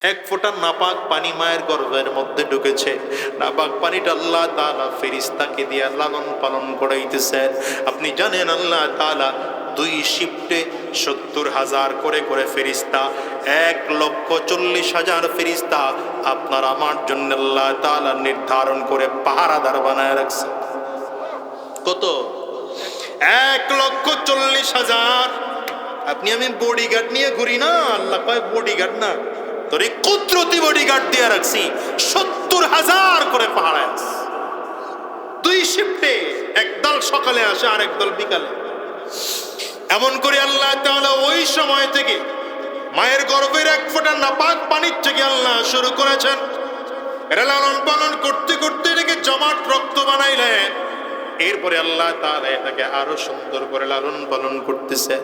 এক ফোঁটা নাপাক পানি মায়ের গর্ভের মধ্যে ঢুকেছে। নাপাক পানিটা আল্লাহ তাআলা ফেরেশতাকে দিয়ে লালন পালন করাইতেছেন। আপনি জানেন আল্লাহ তাআলা 2 শিফটে 70,000 করে করে ফেরেশতা, 1,40,000 ফেরেশতা আপনার আমার জন্য আল্লাহ তাআলা নির্ধারণ করে পাহারাদার বানায় রাখছে। কত? 1,40,000। আপনি আমি বডিগার্ড নিয়ে ঘুরি না, আল্লাহ কয় বডিগার্ড না, তোর এই কুদরতি বডিগার্ড দিয়ে রাখছি। 70,000 করে পাহারায় আছে। 2 শিফটে, একদল সকালে আসে আর একদল বিকালে। এমন করে আল্লাহ তাআলা ওই সময় থেকে মায়ের গর্ভের এক ফোঁটা নাপাক পানির থেকে আল্লাহ শুরু করেছেন। এরা লালন পালন করতে করতে এটাকে জমাট রক্ত বানাইলেন। এরপরে আল্লাহ তাআলা এটাকে আরো সুন্দর করে লালন পালন করতেছে।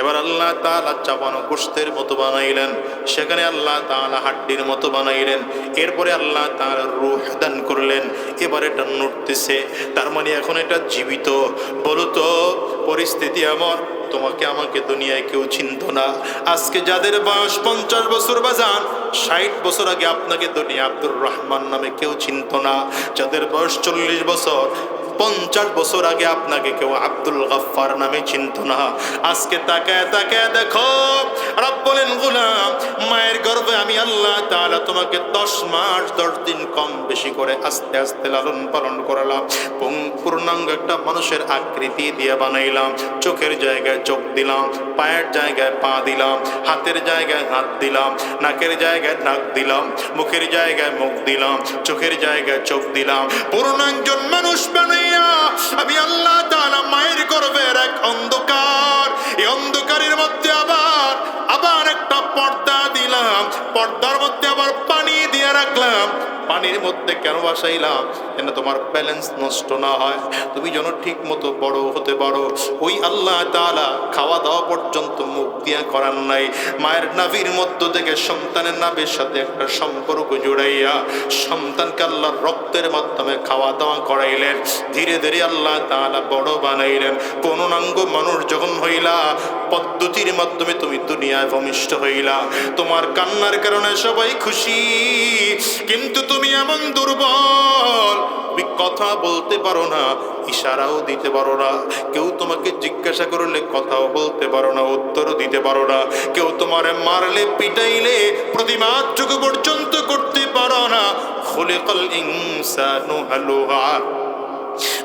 এবার আল্লাহ তাআলা চাবানো গোশতের মতো বানাইলেন, সেখানে আল্লাহ তাআলা হাড্ডির মতো বানাইলেন। এরপরে আল্লাহ তাআলা রূহ দান করলেন। এবার এটা নড়তেছে, তার মানে এখন এটা জীবিত। বলো তো পরিস্থিতি এমন, তোমাকে আমাকে দুনিয়ায় কেউ চিনত না। আজকে যাদের বয়স 50 বছর বাজান, 60 বছর আগে আপনাকে দুনিয়া আব্দুর রহমান নামে কেউ চিনত না। যাদের বয়স 40 বছর, 50 বছর আগে আপনাকে কেউ আব্দুল গফফার নামে চিনত না। আজকে তাকায় তাকায় দেখো, রব বলেন গোলাম, মায়ের গর্ভে আমি আল্লাহ তাআলা তোমাকে 10 মাস 10 দিন কম বেশি করে আস্তে আস্তে লালন পালন করলাম। পূর্ণাঙ্গ একটা মানুষের আকৃতি দিয়ে বানাইলাম। চোখের জায়গায় চোখ দিলাম, পায়ের জায়গায় পা দিলাম, হাতের জায়গায় হাত দিলাম, নাকের জায়গায় নাক দিলাম, মুখের জায়গায় মুখ দিলাম, চোখের জায়গায় চোখ দিলাম। পূর্ণাঙ্গ মানুষ বানাইয়া আমি আল্লাহ তাআলা মায়ের গর্ভের এক অন্ধকার, এই অন্ধকারের মধ্যে আবার একটা পর্দা দিলাম। পর্দার মধ্যে আবার পানি দিয়ে রাখলাম। পানির মধ্যে কেন বসাইলাম? যেন তোমার ব্যালেন্স নষ্ট না হয়, তুমি যেন ঠিক মতো বড় হতে পারো। ওই আল্লাহ তাআলা খাওয়া দাওয়া পর্যন্ত মুখ দিয়া করার নাই। মায়ের নাভির মধ্য থেকে সন্তানের নাভির সাথে একটা সম্পর্ক জুড়াইয়া সন্তানকে আল্লাহর রক্তের মাধ্যমে খাওয়া দাওয়া করাইলেন। ধীরে ধীরে আল্লাহ তাআলা বড় বানাইলেন। পূর্ণাঙ্গ মানুষ যখন হইলা, পদ্ধতির মাধ্যমে তুমি দুনিয়ায় ভূমিষ্ঠ হইলা। তোমার কান্নার কারণে সবাই খুশি, কিন্তু তুমি এমন দুর্বল, তুমি কথা বলতে পারো না, ইশারাও দিতে পারো না। কেউ তোমাকে জিজ্ঞাসা করলে কথাও বলতে পারো না, উত্তরও দিতে পারো না। কেউ তোমারে মারলে পিটাইলে প্রতিমাটুকু পর্যন্ত করতে পারো না। খুলিকাল ইনসানু হালুআ।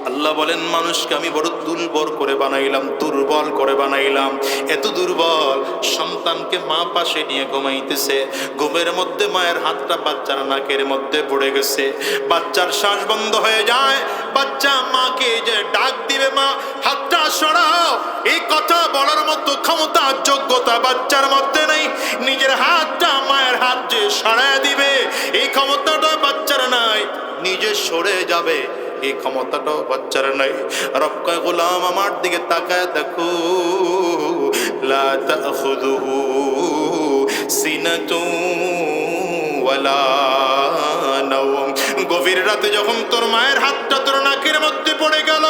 আল্লাহ বলেন মানুষকে আমি বড় দুর্বল করে বানাইলাম, দুর্বল করে বানাইলাম। এত দুর্বল, সন্তানকে মা পাশে নিয়ে ঘুমাইতেছে। ঘুমের মধ্যে মায়ের হাতটা বাচ্চার নাকের মধ্যে পড়ে গেছে। বাচ্চার শ্বাস বন্ধ হয়ে যায়। বাচ্চা মাকে যে ডাক দিবে, মা হাতটা সরাও, এই কথা বলার মতো ক্ষমতা যোগ্যতা বাচ্চার মধ্যে নেই। নিজের হাতটা মায়ের হাত যে সরায় দিবে, এই ক্ষমতাটা বাচ্চার নাই। নিজে সরে যাবে, এই ক্ষমতাটাও বাচ্চার নাই। রব কয় গোলাম আমার দিকে তাকায় দেখো, লা তাখুযুহু সিনাতুন ওয়ালা নাওম। গভীর রাতে যখন তোর মায়ের হাতটা তোর নাকের মধ্যে পড়ে গেল,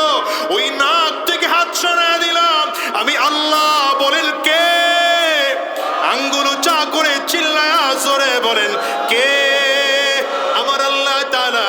ওই নাক থেকে হাত সরায় দিলাম আমি আল্লাহ। বলেন কে? আঙ্গুল উঁচা করে চিল্লায়া জোরে বলেন কে? আমার আল্লাহ তাআলা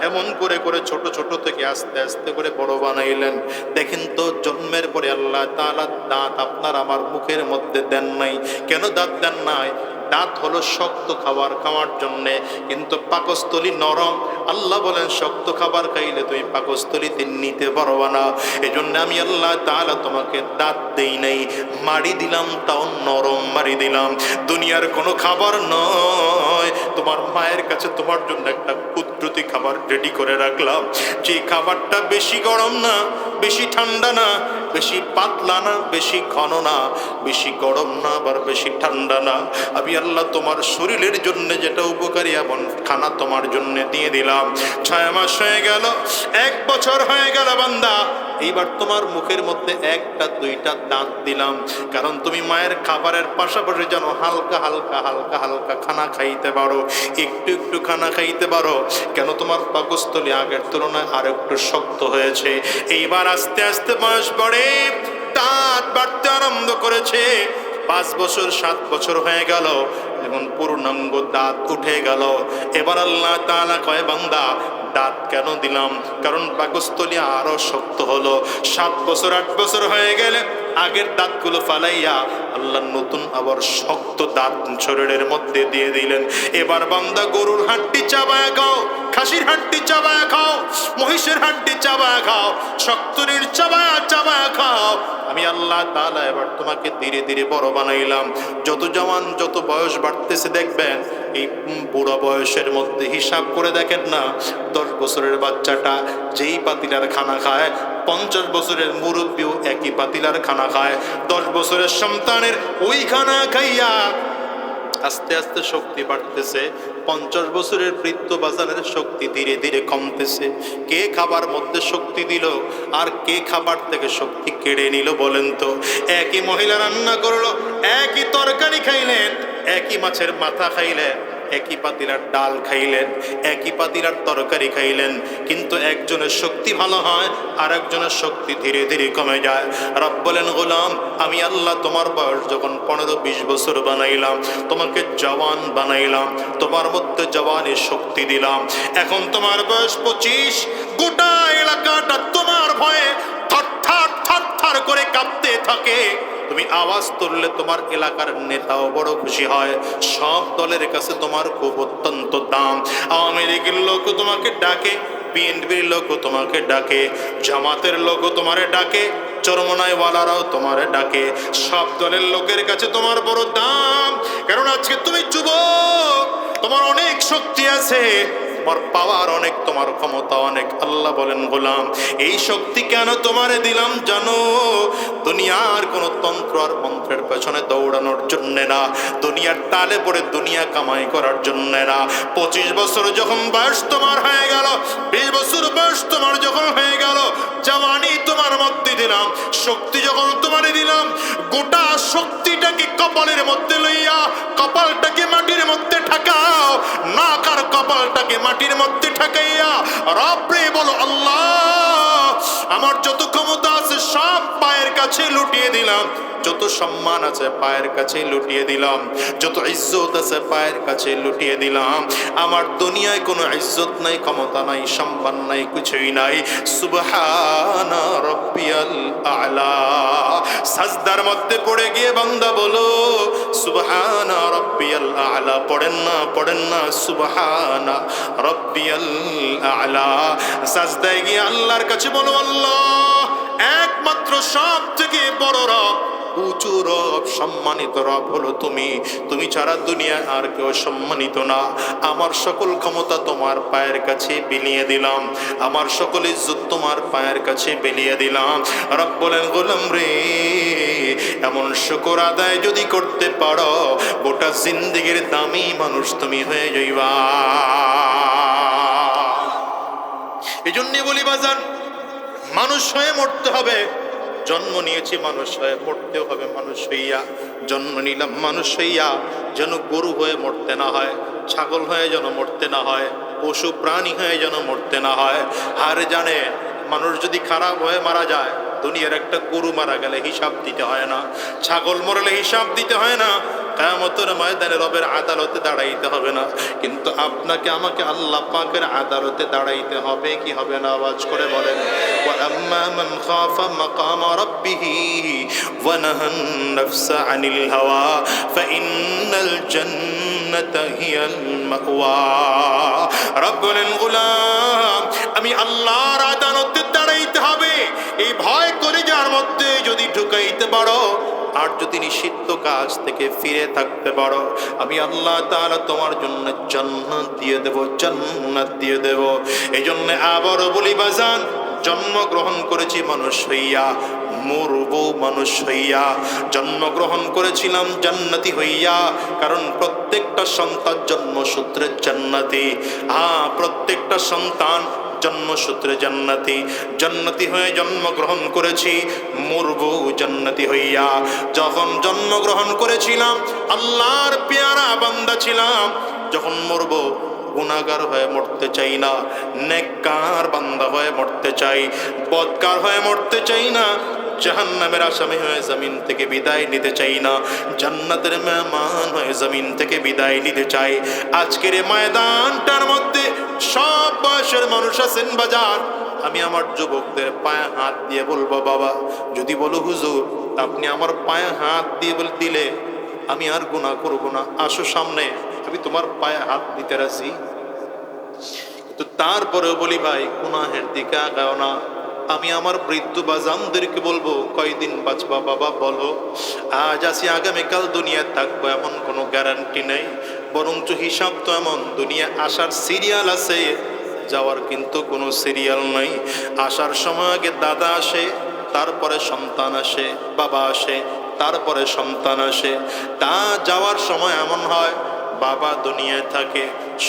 এমন করে করে ছোট ছোট থেকে আস্তে আস্তে করে বড় বানাইলেন। দেখেন তো, জন্মের পরে আল্লাহ তাআলা দাঁত আপনার আমার মুখের মধ্যে দেন নাই। কেন দাঁত দেন নাই? দাঁত হলো শক্ত খাবার খাওয়ার জন্যে, কিন্তু পাকস্থলী নরম। আল্লাহ বলেন শক্ত খাবার খাইলে তুমি পাকস্থলীতে নিতে পারবা না। এই জন্য আমি আল্লাহ তাআলা তোমাকে দাঁত দেই নাই, মাড়ি দিলাম, তাও নরম মাড়ি দিলাম। দুনিয়ার কোনো খাবার নয়, তোমার মায়ের কাছে তোমার জন্য একটা কুদরতি খাবার রেডি করে রাখলাম। যে খাবারটা বেশি গরম না, বেশি ঠান্ডা না, বেশি পাতলা না, বেশি ঘন না, বেশি গরম না, আবার বেশি ঠান্ডা না। আমি আল্লাহ তোমার শরীরের জন্য যেটা উপকারী এমন খানা তোমার জন্য দিয়ে দিলাম। 6 মাস হয়ে গেল, 1 বছর হয়ে গেল বান্দা। এইবার তোমার মুখের মধ্যে 1টা 2টা দাঁত দিলাম, কারণ তুমি মায়ের খাবারের পাশাপাশি যেন হালকা হালকা হালকা হালকা খানা খাইতে পারো, একটু একটু খানা খাইতে পারো। কেন? তোমার পাকস্থলী আগের তুলনায় আর একটু শক্ত হয়েছে। এইবার আস্তে আস্তে বয়স বাড়ে, দাঁত বাড়তে আরম্ভ করেছে। 5 বছর 7 বছর হয়ে গেল, এখন পূর্ণাঙ্গ দাঁত উঠে গেল। এবার আল্লাহ তাআলা কয় বান্দা দাঁত কেন দিলাম? কারণ পাকস্থলী আরো শক্ত হলো। 7 বছর 8 বছর হয়ে গেলে আগের দাঁতগুলো ফালাইয়া আল্লাহ নতুন আবার শক্ত দাঁত শরীরের মধ্যে দিয়ে দিলেন। এবার বান্দা গরুর হাড্ডি চাবায়া খাও, খাসির হাড্ডি চাবায়া খাও, মহিষের হাড্ডি চাবায়া খাও, শক্তরির চাবায়া চাবায়া খাও। আমি আল্লাহ তাআলা এবার তোমাকে ধীরে ধীরে বড় বানাইলাম। যত জওয়ান যত বয়স বাড়তেছে দেখবেন এই বুড়া বয়সের মধ্যে হিসাব করে দেখেন না, 10 বছরের বাচ্চাটা যেই পাতিলার খানা খায় 50 বছরের মুরব্বীও একই পাতিলার খানা খায়। 10 বছরের সন্তানের ওই খানা খাইয়া আস্তে আস্তে শক্তি বাড়তেছে। 50 বছরের বৃদ্ধ বাজারের শক্তি ধীরে ধীরে কমতেছে। কে খাবার মধ্যে শক্তি দিল আর কে খাবার থেকে শক্তি কেড়ে নিল বলেন তো? একই মহিলা রান্না করলো, একই তরকারি খাইলেন, একই মাছের মাথা খাইলেন, একই পাতিলার ডাল খাইলেন, একই পাতিলার তরকারি খাইলেন, কিন্তু একজনের শক্তি ভালো হয় আর একজনের শক্তি ধীরে ধীরে কমে যায়। রব বলেন গোলাম আমি আল্লাহ তোমার বয়স যখন 15-20 বছর বানাইলাম, তোমাকে জওয়ান বানাইলাম, তোমার মধ্যে জওয়ানের শক্তি দিলাম। এখন তোমার বয়স 25, গোটা এলাকাটা তোমার ভয়ে থরথর থরথর করে কাঁপতে থাকে। তুমি আওয়াজ তুললে তোমার এলাকার নেতাও বড় খুশি হয়। সব দলের কাছে তোমার খুব অত্যন্ত দাম। আওয়ামী লীগের লোকও তোমাকে ডাকে, বিএনপির লোকও তোমাকে ডাকে, জামাতের লোকও তোমারে ডাকে, চরমনাইওয়ালারাও তোমারে ডাকে। সব দলের লোকের কাছে তোমার বড় দাম, কারণ আজকে তুমি যুবক, তোমার অনেক শক্তি আছে, তোমার পাওয়ার অনেক, তোমার ক্ষমতা অনেক। আল্লাহ বলেন গোলাম এই শক্তি কেন তোমারে দিলাম জানো? দুনিয়ার কোনো তন্ত্র আর মন্ত্রের পেছনে দৌড়ানোর জন্য না, দুনিয়ার তালে পড়ে দুনিয়া কামাই করার জন্য না। 25 বছর যখন বয়স তোমার হয়ে গেল, 20 বছর বয়স তোমার যখন হয়ে গেল, জওয়ানি তোমার মধ্যে দিলাম, শক্তি যখন তোমারে দিলাম, গোটা শক্তিটাকে কপালের মধ্যে লইয়া কপালটাকে মাটির মধ্যে ঠাকাও, নাক আর কপালটাকে মাটির মধ্যে ঠাকাইয়া রব্বে বলো আল্লাহ আমার যত ক্ষমতা আছে সব পায়ের কাছে লুটিয়ে দিলাম, যত সম্মান আছে পায়ের কাছে লুটিয়ে দিলাম, যত ইজ্জত আছে পায়ের কাছে লুটিয়ে দিলাম। আমার দুনিয়ায় কোনো ইজ্জত নাই, ক্ষমতা নাই, সম্মান নাই, কিছুই নাই। সুবহানা রাব্বিয়াল আ'লা। সাজদার মধ্যে পড়ে গিয়ে বান্দা বলো সুবহানা রাব্বিয়াল আ'লা। পড়েন না পড়েন না সুবহানা রাব্বিয়াল আ'লা। সাজদায় গিয়ে আল্লাহর কাছে বলো আল্লাহ একমাত্র সব থেকে বড় রব, উঁচু রব, সম্মানিত রব হলো তুমি। তুমি ছাড়া দুনিয়ায় আর কেউ সম্মানিত না। আমার সকল ক্ষমতা তোমার পায়ের কাছে বিলিয়ে দিলাম, আমার সকল ইজ্জত তোমার পায়ের কাছে বিলিয়ে দিলাম। রব বলেন গোলাম রে এমন শুকর আদায় যদি করতে পারো, গোটা জিন্দেগির দামি মানুষ তুমি হয়ে যাইবা। এই জন্যে বলি বাজান, মানুষ হয়ে মরতে হবে। জন্ম নিয়েছি মানুষ হয়ে, মরতেও হবে মানুষ হইয়া। জন্ম নিলাম মানুষ হইয়া, যেন গরু হয়ে মরতে না হয়, ছাগল হয়ে যেন মরতে না হয়, পশু প্রাণী হয়ে যেন মরতে না হয়। আর জানে মানুষ যদি খারাপ হয়ে মারা যায়, দুনিয়ার একটা গরু মারা গেলে হিসাব দিতে হয় না, ছাগল মরলে হিসাব দিতে হয় না, কিয়ামতের ময়দানে রবের আদালতে দাঁড়াইতে হবে না। কিন্তু আপনাকে আমাকে আল্লাহ পাকের আদালতে দাঁড়াইতে হবে কি হবে না? আওয়াজ করে বলেন। ওয়া আম্মা মান খাফা মাকামা রাব্বিহি ওয়া নাহান নাফসা আনিল হাওয়া ফাইন্নাল জান্নাতা হিয়াল মাওয়া। রব বলেন গোলাম আমি আল্লাহর আদালতে দাঁড়াইতে হবে, এই ভয় করে যার মধ্যে যদি ঢুকাইতে পারো আর যদি নিষিদ্ধ কাজ থেকে ফিরে থাকতে পারো, আমি আল্লাহ তাআলা তোমার জন্য জান্নাত দিয়ে দেব, জান্নাত দিয়ে দেব। এই জন্য আবারও বলি বাজান, জন্মগ্রহণ করেছি মানুষ হইয়া, মরবো মানুষ হইয়া। জন্মগ্রহণ করেছিলাম জান্নাতি হইয়া, কারণ প্রত্যেকটা সন্তান জন্মসূত্রে জান্নাতি। প্রত্যেকটা সন্তান জন্মসূত্রে জান্নাতি। জান্নাতি হয়ে জন্মগ্রহণ করেছি, মরবো জান্নাতি হইয়া। যখন জন্মগ্রহণ করেছিলাম আল্লাহর পেয়ারা বান্দা ছিলাম, যখন মরবো গুনাহগার হয়ে মরতে চাই না, নেককার বান্দা হয়ে মরতে চাই, বদকার হয়ে মরতে চাই না, জাহান্নামের আসামি হয়ে জমিন থেকে বিদায় নিতে চাই না, জান্নাতের মেহমান হয়ে জমিন থেকে বিদায় নিতে চাই। আজকের এই ময়দানটার মধ্যে সব বয়সের মানুষ আছেন বাজার। আমি আমার যুবকদের পায়ে হাত দিয়ে বলবো, বাবা যদি বলো হুজুর আপনি আমার পায়ে হাত দিয়ে দিলে আমি আর গুনাহ করব না, আসো সামনে, আমি তোমার পায়ে হাত দিতে রাজি। তো তারপরেও বলি ভাই গুনাহের দিকে আগাও না। আমি আমার বৃদ্ধ বাজানদেরকে বলবো, কয়দিন বাঁচবা বাবা বলো? আজ আছি আগামীকাল দুনিয়ায় থাকবো এমন কোনো গ্যারান্টি নেই, বরঞ্চ হিসাব তো এমন, দুনিয়া আসার সিরিয়াল আছে, যাওয়ার কিন্তু কোনো সিরিয়াল নাই। আসার সময় আগে দাদা আসে, তারপরে সন্তান আসে, বাবা আসে, তারপরে সন্তান আসে। তা যাওয়ার সময় এমন হয় বাবা দুনিয়ায় থাকে,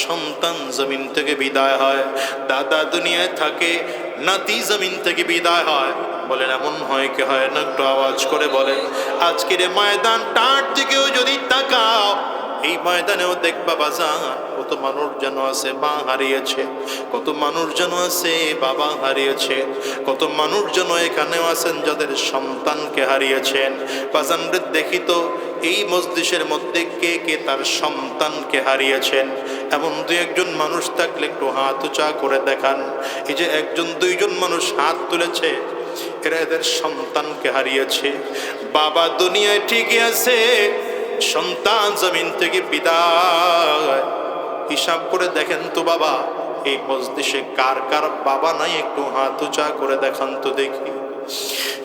সন্তান জমিন থেকে বিদায় হয়, দাদা দুনিয়ায় থাকে, নাতি জমিন থেকে বিদায় হয়। বলেন এমন হয় কি হয় না? একটু আওয়াজ করে বলেন। আজকের ময়দানটার দিকেও যদি তাকাও, এই ময়দানেও দেখবা বাজান কত মানুষ যেন আছে মা হারিয়েছে, কত মানুষ যেন আছে বাবা হারিয়েছে, কত মানুষ যেন এখানেও আছেন যাদের সন্তানকে হারিয়েছেন। বাজানরে দেখি তো এই মজলিসের মধ্যে কে কে তার সন্তানকে হারিয়েছেন? এমন দু একজন মানুষ থাকলে একটু হাত উঁচা করে দেখান। এই যে একজন দুইজন মানুষ হাত তুলেছে, এরা এদের সন্তানকে হারিয়েছে। বাবা দুনিয়ায় ঠিকই আছে, সন্তান জমিন থেকে বিদায়। হিসাব করে দেখেন তো বাবা, এই মজলিসে কার কার বাবা নাই? একটু হাত উঁচা করে দেখান তো দেখি।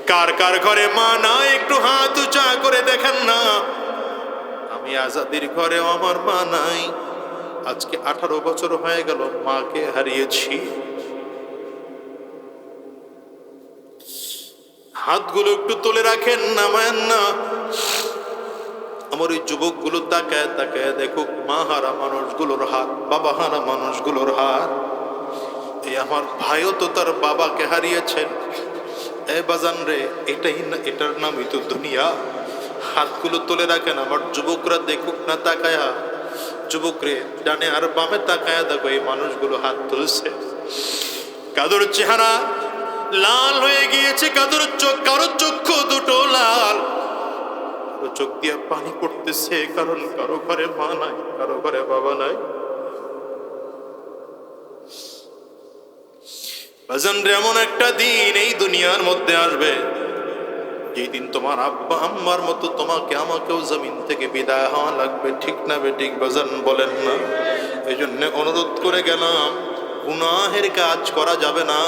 কার কার ঘরে মা নাই? একটু হাত উঁচা করে দেখেন না। আমি আজাদির ঘরেও আমার মা নাই, আজকে 18 বছর হয়ে গেল মাকে হারিয়েছি। হাতগুলো একটু তুলে রাখেন, নামায়েন না। আমার ওই যুবকগুলো তাকায় তাকায় দেখুক মা হারা মানুষগুলোর হাত, বাবা হারা মানুষগুলোর হাত। এই আমার ভাইও তো তার বাবাকে হারিয়েছেন। এ বাজান রে, এটার নামই তো দুনিয়া। হাতগুলো তুলে রাখেন, আমার যুবকরা দেখুক না তাকায়া। যুবক রে, ডানে আর বামে তাকায়া দেখো এই মানুষগুলো হাত তুলছে। কাদর চেহারা লাল হয়ে গিয়েছে, কাদর চোখ, কারো চক্ষু দুটো লাল, চোখ দিয়ে পানি পড়তেছে, কারণ কারো ঘরে মা নাই, কারো ঘরে বাবা নাই। এমন একটা দিন এই দুনিয়ার মধ্যে আসবে যেদিন তোমার আব্বা আম্মার মতো তোমাকে আমাকেও জমিন থেকে বিদায় হওয়া লাগবে, ঠিক না বেঠিক বাজান বলেন না? এই জন্য অনুরোধ করে গেলাম, গুনাহের কাজ করা যাবে না,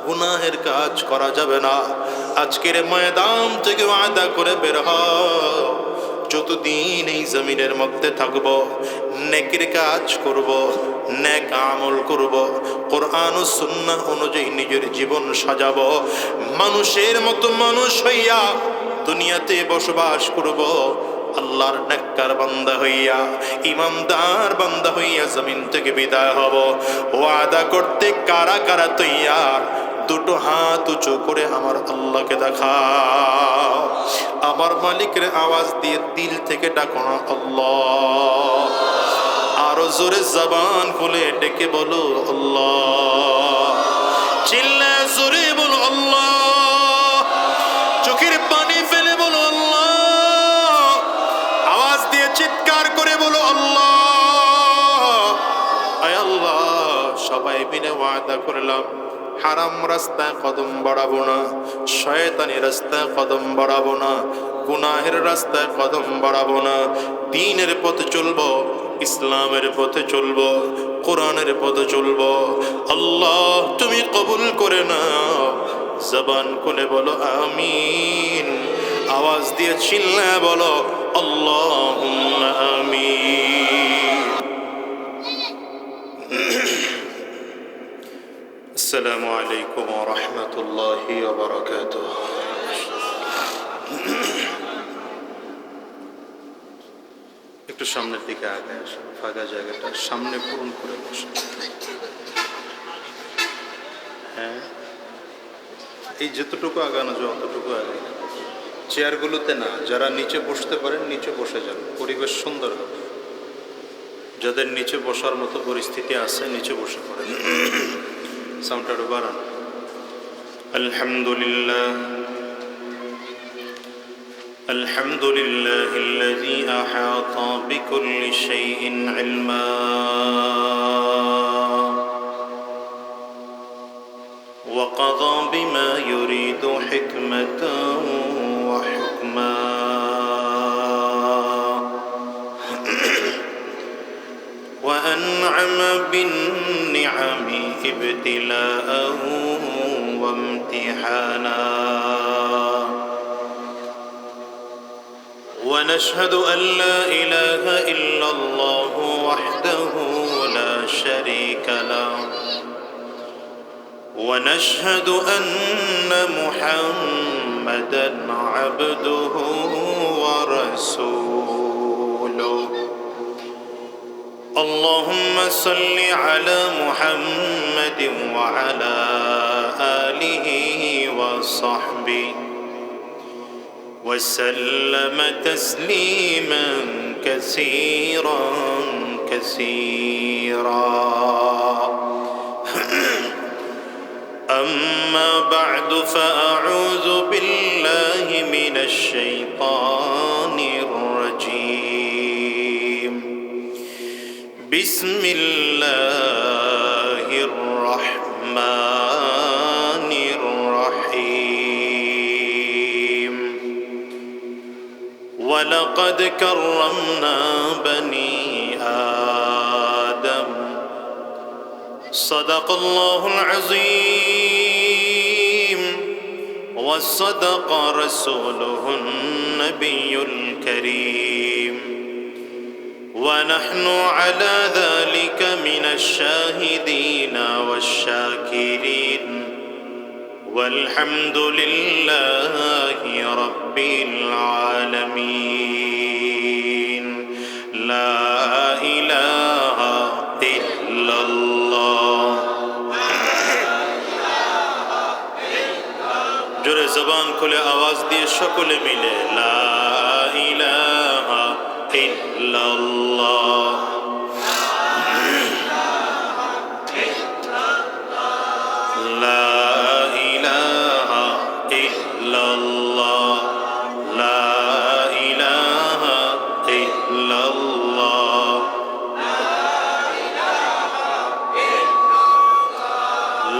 গুনাহের কাজ করা যাবে না। আজকের ময়দান থেকে ওয়াদা করে বের হও, যতদিন এই জমিনের মধ্যে থাকব নেকির কাজ করব, নেক আমল করব, কোরআন ও সুন্নাহ অনুযায়ী নিজের জীবন সাজাবো, মানুষের মতো মানুষ হইয়া দুনিয়াতে বসবাস করব, আল্লাহর নেককার বান্দা হইয়া, ইমানদার বান্দা হইয়া জমিন থেকে বিদায় হব। ওয়াদা করতে কারা কারা তৈয়ার? দুটো হাত উঁচু করে আমার আল্লাহকে দেখাও। আমার মালিকের আওয়াজ দিয়ে দিল থেকে ডাকো না আল্লাহ। আরো জোরে জবান খুলে ডেকে বলো আল্লাহ। চিল্লায় জোরে বলো আল্লাহ। চোখের পানি ফেলে বলো আল্লাহ। আওয়াজ দিয়ে চিৎকার করে বলো আল্লাহ। আয় আল্লাহ, সবাই মিলে ওয়াদা করলাম হারাম রাস্তায় কদম বাড়াবো না, শয়তানি রাস্তায় কদম বাড়াবো না, গুনাহের রাস্তায় কদম বাড়াবো না, দ্বীনের পথে চলবো, ইসলামের পথে চলবো, কোরআনের পথে চলবো। আল্লাহ তুমি কবুল করে নাও। জবান খুলে বলো আমিন, আওয়াজ দিয়ে চিল্লায় বলো আল্লাহুম্মা আমিন। আসসালামু আলাইকুম ওয়া রাহমাতুল্লাহি ওয়া বারাকাতুহু। একটু সামনের দিকে আগে আসুন, ফাঁকা জায়গাটা সামনে পূরণ করে বসুন। হ্যাঁ, এই যতটুকু আগানো যায় অতটুকু আগে, চেয়ারগুলোতে না। যারা নিচে বসতে পারেন নিচে বসে যান, পরিবেশ সুন্দর হবে। যাদের নিচে বসার মতো পরিস্থিতি আছে নিচে বসে পড়েন। সাউন্ডটা বাড়ান। আলহামদুলিল্লাহ الحمد لله الذي أحاط بكل شيء علما وقضى بما يريد حكمة وحكما وأنعم بالنعم ابتلاء وامتحانا ونشهد أن لا إله إلا الله وحده لا شريك له ونشهد أن محمدًا عبده ورسوله اللهم صل على محمد وعلى آله وصحبه وسلم تسليما كثيرا كثيرا أما بعد فأعوذ بالله من الشيطان الرجيم بسم الله الرحمن الرحيم ولقد كرمنا بني آدم صدق الله العظيم وصدق رسوله النبي الكريم ونحن على ذلك من الشاهدين والشاكرين والحمد لله رب العالمين لا إله إلا الله জোরে জবান খুলে আওয়াজ দিয়ে সকলে মিলে লা ইলাহা ইল্লাল্লাহ লা ইলাহা ইল্লাল্লাহ লা ইলাহা ইল্লাল্লাহ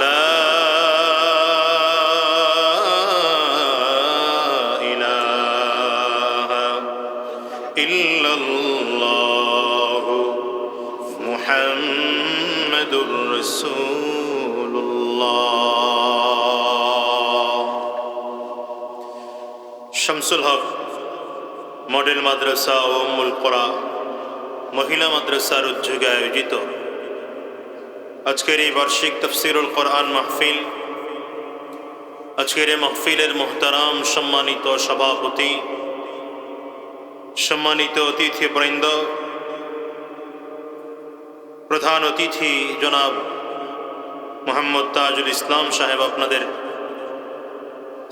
লা ইলাহা ইল্লাল্লাহ মুহাম্মাদুর রাসূলুল্লাহ শামসুল হক মডেল মাদ্রাসা ও উম্মুল কোরা মহিলা মাদ্রাসার উদ্যোগে আয়োজিত আজকের এই বার্ষিক তাফসীরুল কোরআন মাহফিল আজকের এই মাহফিলের মুহতারাম সম্মানিত সভাপতি সম্মানিত অতিথিবৃন্দ প্রধান অতিথি জনাব মোহাম্মদ তাজুল ইসলাম সাহেব আপনাদের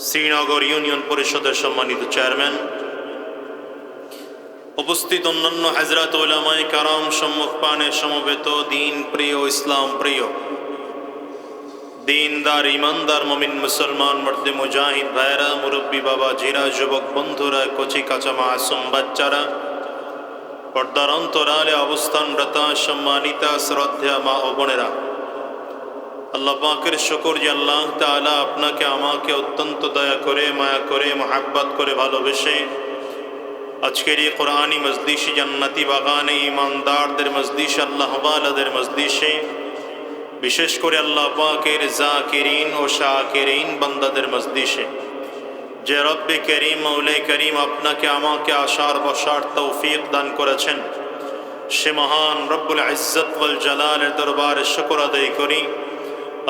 শ্রীনগর ইউনিয়ন পরিষদের সম্মানিত চেয়ারম্যান উপস্থিত অন্যান্য হযরত উলামায়ে কারাম সম্মুখপানে সমবেত দিন প্রিয় ইসলাম প্রিয় দিনদার ইমানদার মুমিন মুসলমান মর্দে মুজাহিদ ভাইরা মুরব্বী বাবা জিরা যুবক বন্ধুরা কচি কাঁচা মাসুম বাচ্চারা পর্দার অন্তরালে অবস্থানরত সম্মানিতা শ্রদ্ধা মা ও বোনেরা আল্লাহ পাকের শুকর যে আল্লাহ তাআলা আপনাকে আমাকে অত্যন্ত দয়া করে মায়া করে মহব্বত করে ভালোবেসে আজকের এই কোরআনী মজলিসে জান্নাতি বাগানে ইমানদারদের মজলিসে আল্লাহ ওয়ালাদের মজলিসে বিশেষ করে আল্লাহ পাকের জাকিরিন ও শাকিরিন বান্দাদের মজলিসে যে রব্বে করিম মৌলাই করিম আপনাকে আমাকে আশার বসার তৌফিক দান করেছেন সে মহান রব্বুল ইজ্জত ওয়াল জালালের দরবারে শুকর আদায় করি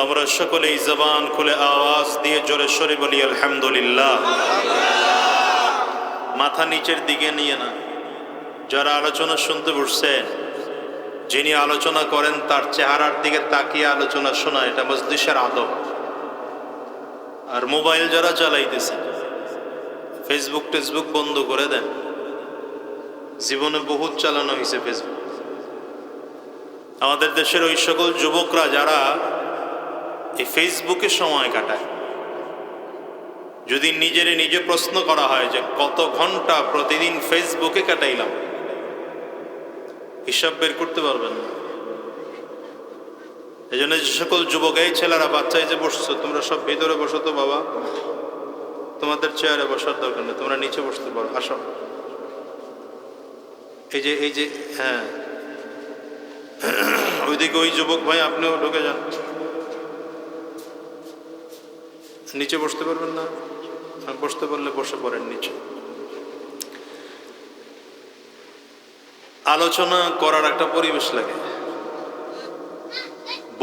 আমরা সকলেই জবান খুলে আওয়াজ দিয়ে জোরে সোরে বলি আলহামদুলিল্লাহ মাথা নিচের দিকে নিয়ে না যারা আলোচনা শুনতে বসছেন যিনি আলোচনা করেন তার চেহারার দিকে তাকিয়ে আলোচনা শোনা এটা মজলিসের আদব আর মোবাইল যারা চালাইতেছেন ফেসবুক টেসবুক বন্ধ করে দেন জীবনে বহুত চালানো হয়েছে ফেসবুক আমাদের দেশের ওই সকল যুবকরা যারা এই ফেসবুকে সময় কাটায় যদি নিজেরে নিজে প্রশ্ন করা হয় যে কত ঘন্টা প্রতিদিন ফেসবুকে কাটাইলাম, হিসাব বের করতে পারবেন না। এই জন্য যে সকল যুবক, এই ছেলেরা, বাচ্চা এই যে বসছো, তোমরা সব ভিতরে বসো তো বাবা, তোমাদের চেয়ারে বসার দরকার নেই, তোমরা নিচে বসতে পারো, আসো। এই যে হ্যাঁ, ওইদিকে ওই যুবক ভাই, আপনিও ঢুকে যান। নিচে বসতে পারবেন না? বসতে পারলে বসে পড়েন নিচে। আলোচনা করার একটা পরিবেশ লাগে,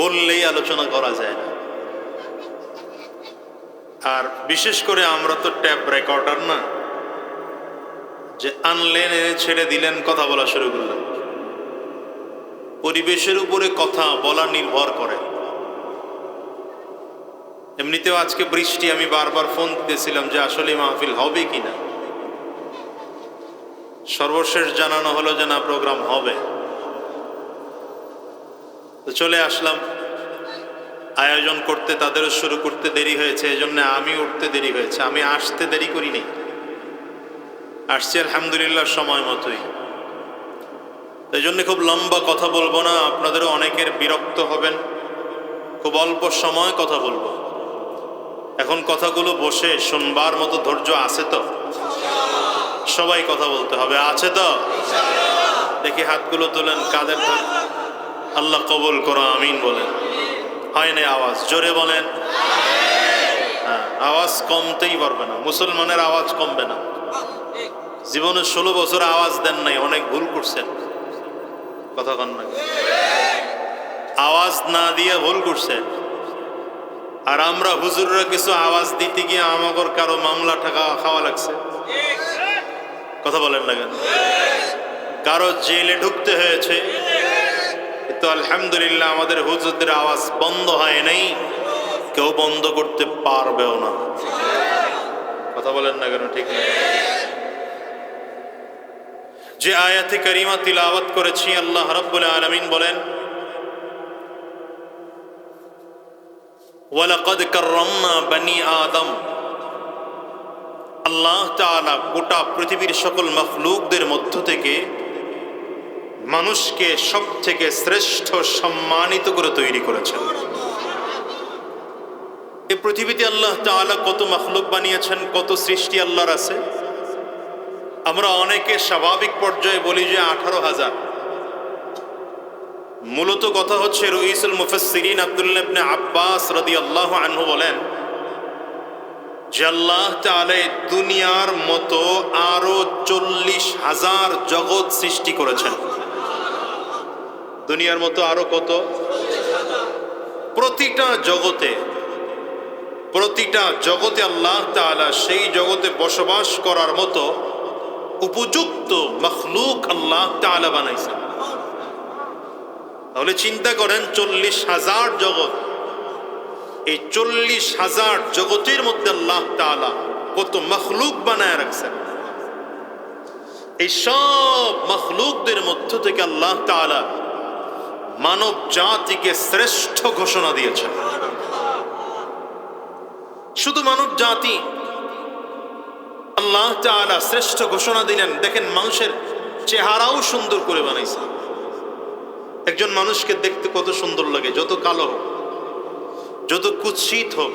বললেই আলোচনা করা যায় না। আর বিশেষ করে আমরা তো ট্যাপ রেকর্ডার না, যে আনলেন এনে ছেড়ে দিলেন, কথা বলা শুরু করলেন। পরিবেশের উপরে কথা বলা নির্ভর করে। এমনিতেও আজকে বৃষ্টি, আমি বারবার ফোন দিতেছিলাম যে আসলে মাহফিল হবে কিনা। সর্বশেষ জানানো হলো যে না, প্রোগ্রাম হবে। তো চলে আসলাম। আয়োজন করতে তাদেরও শুরু করতে দেরি হয়েছে, এই জন্য আমি উঠতে দেরি হয়েছে। আমি আসতে দেরি করিনি, আসছি আলহামদুলিল্লাহ সময় মতোই। এই জন্য খুব লম্বা কথা বলবো না, আপনাদেরও অনেকের বিরক্ত হবেন। খুব অল্প সময় কথা বলবো। এখন কথাগুলো বসে শুনবার মতো ধৈর্য আছে তো? সবাই কথা বলতে হবে, আছে তো? দেখি হাতগুলো তোলেন, কাদের ধর। আল্লাহ কবুল করো, আমিন বলেন। হয় না আওয়াজ? জোরে বলেন। হ্যাঁ, আওয়াজ কমতেই পারবে না, মুসলমানের আওয়াজ কমবে না। জীবনে 16 বছর আওয়াজ দেন নাই, অনেক ভুল করছেন। কথা কন না, আওয়াজ না দিয়ে ভুল করছেন। আর আমরা হুজুররা কিছু আওয়াজ দিতে গিয়ে আমাদের কারো মামলা টাকা খাওয়া লাগছে। কথা বলেন না কেন? কারো জেলে ঢুকতে হয়েছে। তো আলহামদুলিল্লাহ আমাদের হুজুরদের আওয়াজ বন্ধ হয় নাই, কেউ বন্ধ করতে পারবেও না। কথা বলেন না কেন? ঠিক না? যে আয়াতে কারিমা তিলাওয়াত করেছি, আল্লাহ রাব্বুল আলামিন বলেন, ওয়ালাকাদ কাররামনা বনি আদম। আল্লাহ তাআলা গোটা পৃথিবীর সকল মাখলুকদের মধ্য থেকে মানুষকে সব থেকে শ্রেষ্ঠ, সম্মানিত করে তৈরি করেছেন। এই পৃথিবীতে আল্লাহ তাআলা কত মাখলুক বানিয়েছেন, কত সৃষ্টি আল্লাহর আছে। আমরা অনেকে স্বাভাবিক পর্যায়ে বলি যে 18,000। মূলত কথা হচ্ছে, রইসুল মুফাসসিরিন আব্দুল্লাহ ইবনে আব্বাস রাদিয়াল্লাহু আনহু বলেন যে আল্লাহ তাআলা দুনিয়ার মতো আরো 40,000 জগৎ সৃষ্টি করেছেন। দুনিয়ার মতো আরো কত? প্রতিটা জগতে আল্লাহ তাআলা সেই জগতে বসবাস করার মতো উপযুক্ত মখলুক আল্লাহ তাআলা বানাইছেন। তাহলে চিন্তা করেন, 40,000 জগৎ। এই 40,000 জগতের মধ্যে আল্লাহ তাআলা কত মখলুক বানায় রাখছেন। এই সব মখলুকদের মধ্য থেকে আল্লাহ তাআলা মানব জাতিকে শ্রেষ্ঠ ঘোষণা দিয়েছেন। শুধু মানব জাতি, আল্লাহ তাআলা শ্রেষ্ঠ ঘোষণা দিলেন। দেখেন, মানুষের চেহারাও সুন্দর করে বানাইছে। একজন মানুষকে দেখতে কত সুন্দর লাগে, যত কালো হোক, যত কুৎসিত হোক।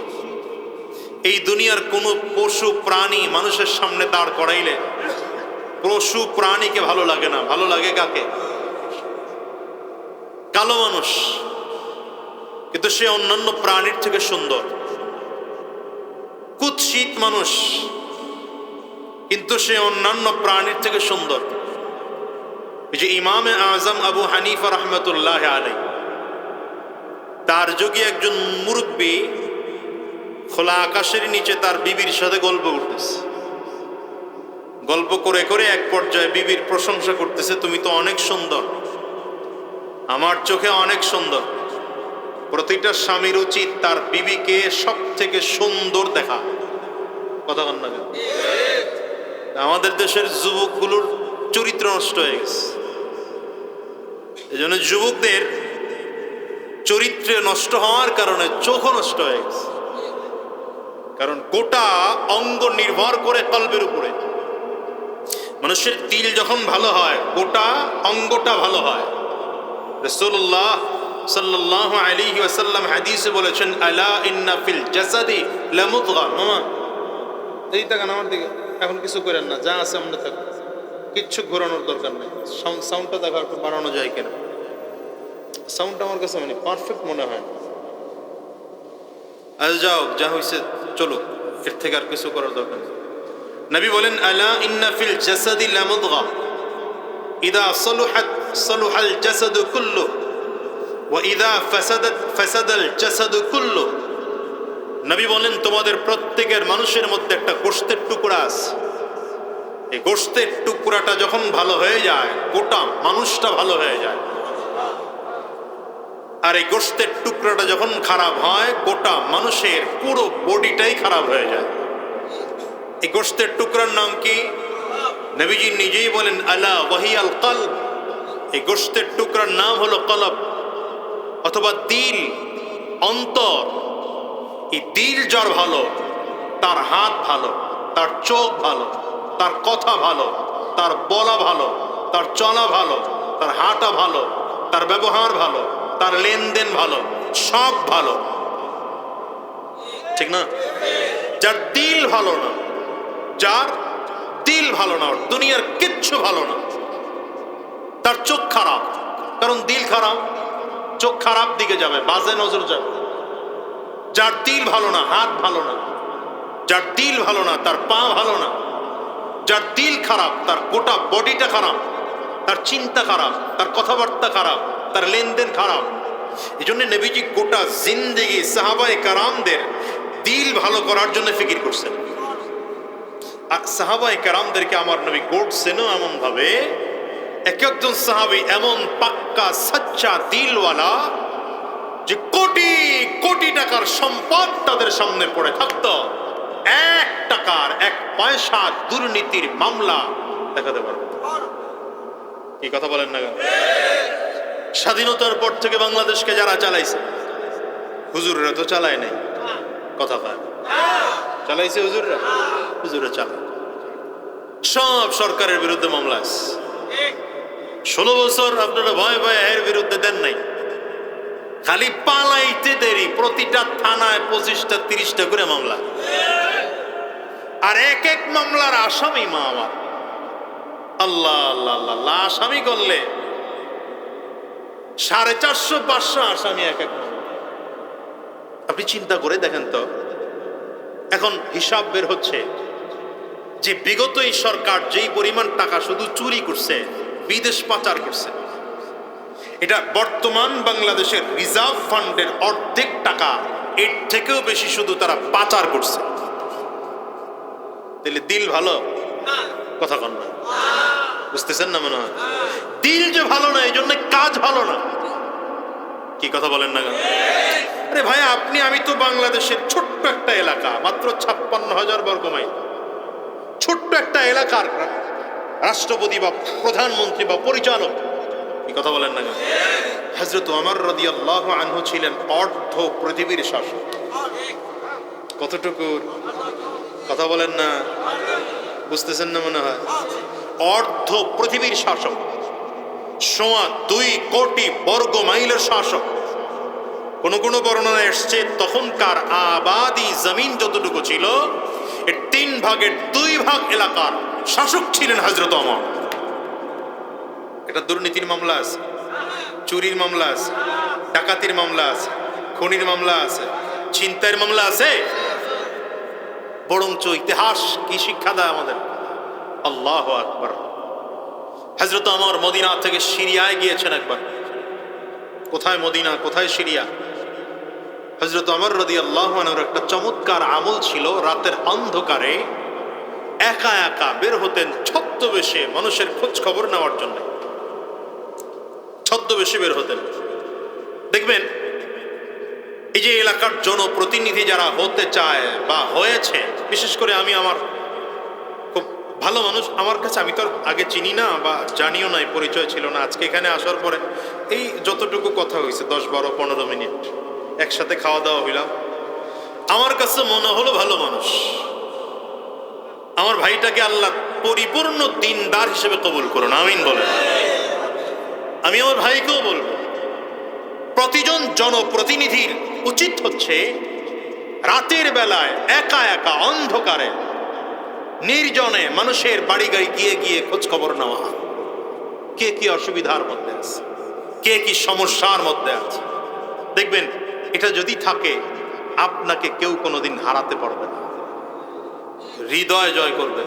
এই দুনিয়ার কোনো পশু প্রাণী মানুষের সামনে দাঁড় করাইলে পশু প্রাণীকে ভালো লাগে না। ভালো লাগে কাকে? কালো মানুষ, কিন্তু সে অন্যান্য প্রাণীর থেকে সুন্দর। কুৎসিত মানুষ, কিন্তু সে অন্যান্য প্রাণীর থেকে সুন্দর। এই যে ইমামে আজম আবু হানিফা রহমতুল্লাহ আলাইহি, তার যুগে একজন মুরব্বী খোলা আকাশের নিচে তার বিবির সাথে গল্প করতেছে। গল্প করে করে এক পর্যায়ে বিবির প্রশংসা করতেছে, তুমি তো অনেক সুন্দর, আমার চোখে অনেক সুন্দর। প্রতিটা স্বামীর উচিত তার বিবিকে সব থেকে সুন্দর দেখা। কথা বল না? আমাদের দেশের যুবকগুলোর চরিত্র নষ্ট হয়ে গেছে। এই জন্য যুবকদের চরিত্রে নষ্ট হওয়ার কারণে চোখও নষ্ট হয়ে গেছে। কারণ গোটা অঙ্গ নির্ভর করে কলবের উপরে। মানুষের দিল যখন ভালো হয় গোটা অঙ্গটা ভালো হয়। রাসূলুল্লাহ সাল্লাল্লাহু আলাইহি ওয়াসাল্লাম হাদিসে বলেছেন, আলা ইন্না ফিল জাসাদি লামুদগা। মামা এই তাকান আমার দিকে, এখন কিছু করেন না, যা আছে আমরা থাকুন, কিচ্ছু ঘোরানোর দরকার নেই। সাউন্ডটা দেখা একটু বাড়ানো যায় কিনা। সাউন্ডটা আমার কাছে মানে পারফেক্ট মনে হয়। আজ যাও, যা হয়েছে চলো, এর থেকে আর কিছু করার দরকার নেই। নবী বলেন, আলা ইন্না ফিল জাসাদি লামুদগা ইদা সলুহাত সলুহাল জাসাদু কুল্লু ওয়া ইদা ফাসাদাত ফাসাদাল জাসাদু কুল্লু। নবী বলেন, তোমাদের প্রত্যেকের মানুষের মধ্যে একটা গোশতের টুকরা আছে। এই গোশতের টুকরাটা যখন ভালো হয়ে যায় গোটা মানুষটা ভালো হয়ে যায়, আর এই গোশতের টুকরাটা যখন খারাপ হয় গোটা মানুষের পুরো বডিটাই খারাপ হয়ে যায়। এই গোশতের টুকরার নাম কি? নবীজি নিজেই বলেন, আলা ওয়াহিয়াল কলব। এই গোশতের টুকরার নাম হলো কলব অথবা দিল, অন্তর। এই দিল যার ভালো, তার হাত ভালো, তার চোখ ভালো, তার কথা ভালো, তার বলা ভালো, তার চলা ভালো, তার হাঁটা ভালো, তার ব্যবহার ভালো, তার লেনদেন ভালো, সব ভালো, ঠিক না? যার দিল ভালো না, যার দিল ভালো না, দুনিয়ার কিচ্ছু ভালো না। তার চোখ খারাপ, কারণ দিল খারাপ, চোখ খারাপ দিকে যাবে, বাজে নজর যাবে। যার দিল ভালো না, হাত ভালো না, যার দিল ভালো না, তার পা ভালো না, যার দিল খারাপ তার গোটা বডিটা খারাপ, তার চিন্তা খারাপ, তার কথাবার্তা খারাপ, তার লেনদেন খারাপ। এই জন্য নবীজি গোটা জিন্দেগি সাহাবায়ে কেরামদের দিল ভালো করার জন্য ফিকির করছেন। আর সাহাবায়ে কেরামদেরকে আমার নবী গড়ছেন এমন ভাবে, এক একজন সাহাবী এমন পাক্কা সচ্চা দিলওয়ালা যে কোটি কোটি টাকার সম্পদ তাদের সামনে পড়ে থাকতো, এক টাকার এক পয়সা দুর্নীতির মামলা দেখাতে পারবে। কি কথা বলেন না? স্বাধীনতার পর থেকে বাংলাদেশকে যারা চালাইছে, হুজুররা তো চালায় নাই, কথা কয় চালাইছে হুজুররা, হুজুররা চালায়। সব সরকারের বিরুদ্ধে মামলা আছে। 16 বছর আপনারা ভয় ভয়ে এর বিরুদ্ধে দেন নাই, খালি পালাইতে দেরি। প্রতিটা থানায় 25টা 30টা করে মামলা, আর এক এক মামলার আসামি মা আমার। আল্লাহ আল্লাহ আল্লাহ, আসামি করলে 450-500 আসামি এক এক মামলা। আপনি চিন্তা করে দেখেন তো। এখন হিসাব বের হচ্ছে যে বিগত এই সরকার যেই পরিমাণ টাকা শুধু চুরি করছে, বিদেশ পাচার করছে, এটা বর্তমান বাংলাদেশের রিজার্ভ ফান্ডের অর্ধেক টাকা, এর থেকেও বেশি শুধু তারা পাচার করছে। তাহলে দিল ভালো? কথা কন না, বুঝতেছেন না মনে হয়? দিল যে ভালো না, এই জন্য কাজ ভালো না। কি কথা বলেন না? আরে ভাই আপনি, আমি তো বাংলাদেশের ছোট্ট একটা এলাকা, মাত্র 56,000 বর্গ মাইল, ছোট্ট একটা এলাকার রাষ্ট্রপতি বা প্রধানমন্ত্রী বা পরিচালক। কি কথা বলেন না? হযরত ওমর রাদিয়াল্লাহু আনহু ছিলেন অর্ধ পৃথিবীর শাসক। কতটুকু? কথা বলেন না, বুঝতেছেন না মনে হয়? অর্ধ পৃথিবীর শাসক, 2.25 কোটি বর্গ মাইলের শাসক। কোন কোন বর্ণনা এসছে তখনকার আবাদি জমিন যতটুকু ছিল এর 3 ভাগের 2 ভাগ এলাকার শাসক ছিলেন হযরত ওমর। এটা দুর্নীতির মামলা আছে, চুরির মামলা আছে, ডাকাতির মামলা আছে, খুনির মামলা আছে, ছিনতাইয়ের মামলা আছে। বরঞ্চ ইতিহাস কি শিক্ষা দেয় আমাদের? আল্লাহু আকবার। হযরত ওমর মদিনা থেকে সিরিয়ায় গিয়েছেন একবার। কোথায় মদিনা, কোথায় সিরিয়া? হযরত ওমর রাদিয়াল্লাহু আনহুর একটা চমৎকার আমল ছিল, রাতের অন্ধকারে একা একা বের হতেন ছদ্মবেশে মানুষের খোঁজ খবর নেওয়ার জন্য। ছদ্মবেশে বের হতেন। দেখবেন এই যে এলাকার জনপ্রতিনিধি যারা হতে চায় বা হয়েছে, বিশেষ করে আমি, আমার খুব ভালো মানুষ আমার কাছে, আমি তো আগে চিনি না বা জানিও নাই, পরিচয় ছিল না। আজকে এখানে আসার পরে এই যতটুকু কথা হয়েছে 10, 12, 15 মিনিট একসাথে খাওয়া দাওয়া হইলাম, আমার কাছে মনে হলো ভালো মানুষ, আমার ভাইটাকে আল্লাহ পরিপূর্ণ দিনদার হিসেবে কবুল করুন, আমিন বলেন। আমি আমার ভাইকেও বলবো, প্রতিজন জনপ্রতিনিধির উচিত হচ্ছে রাতের বেলায় একা একা অন্ধকারে নির্জনে মানুষের বাড়ি গাড়ি গিয়ে গিয়ে খোঁজ খবর নেওয়া, কে কি অসুবিধার মধ্যে আছে, কে কি সমস্যার মধ্যে আছে। দেখবেন এটা যদি থাকে আপনাকে কেউ কোনোদিন হারাতে পারবে না, হৃদয় জয় করবে।